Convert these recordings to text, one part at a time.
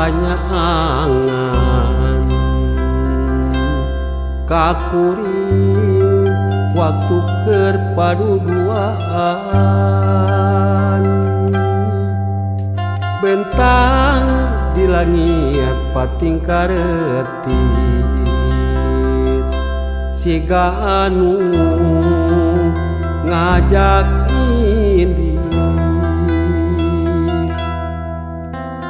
angan kakuring waktu keur paduduaan bentang di langit pating karetit siga anu ngajak indih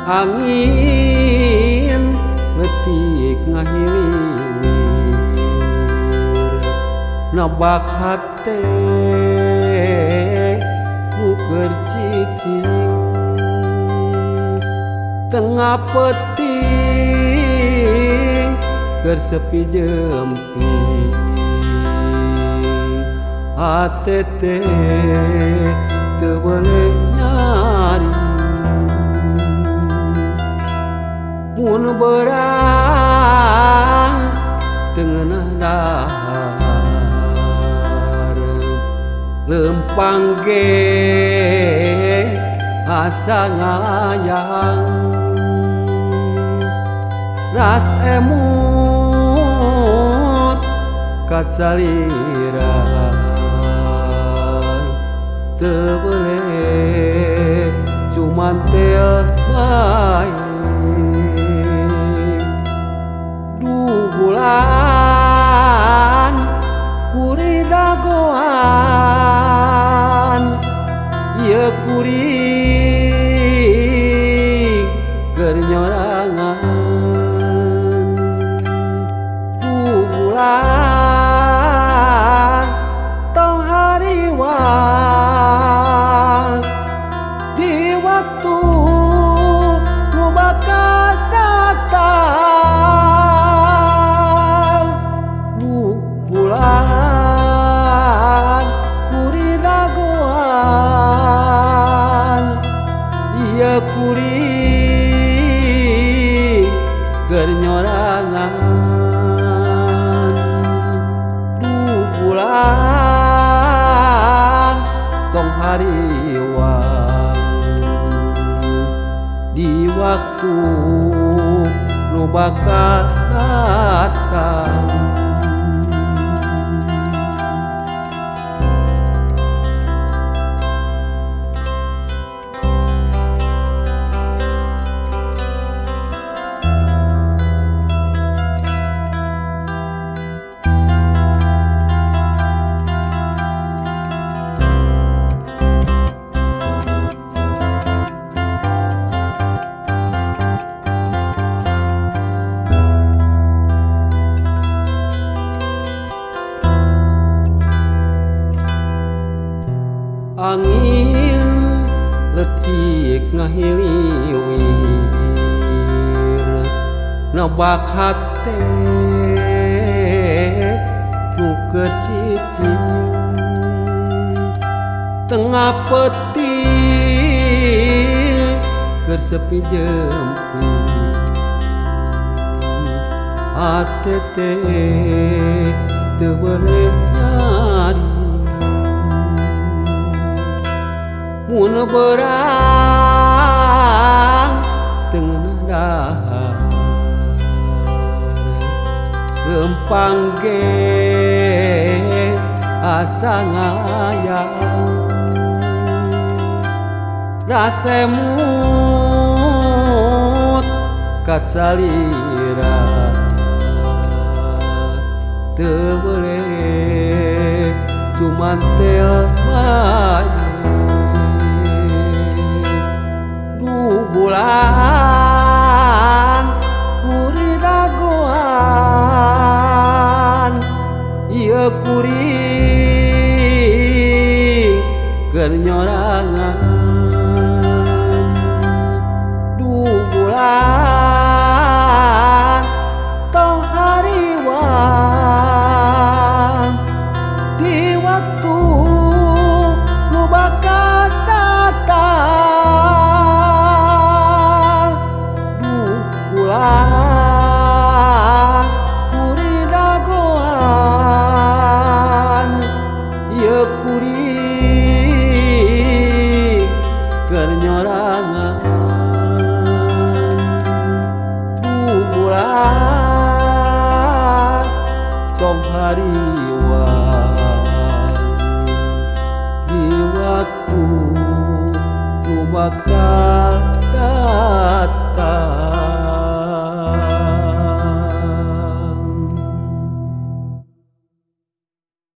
angin letik ngahilir nabak hate nu keur cicing tengah peting keur sepi jempling hate teh teu boleh nyari mun berang tengenah dahar lempang ge asa ngalayang ras emut kasalira teu boleh cuman teu bae bulan kuri dagoan ieu kuring keur nyorangan bulan tong hariwang di waktu nu bakal datang bulan kuri dagoan ieu kuring keur nyorangan bulan tong hariwang di waktu nu bakal datang angin letik ngahiliwir nabak hate nu keur cicing tengah peting keur sepi jempling hate teh teu boleh nyari mun berang tengenah dahar lempang ge asa ngayang rasa emut kasalira teu boleh cuman teu bae bulan kuri dagoan ieu kuring keur nyorangan bulan tong hariwang di waktu nu bakal datang di waktu nu bakal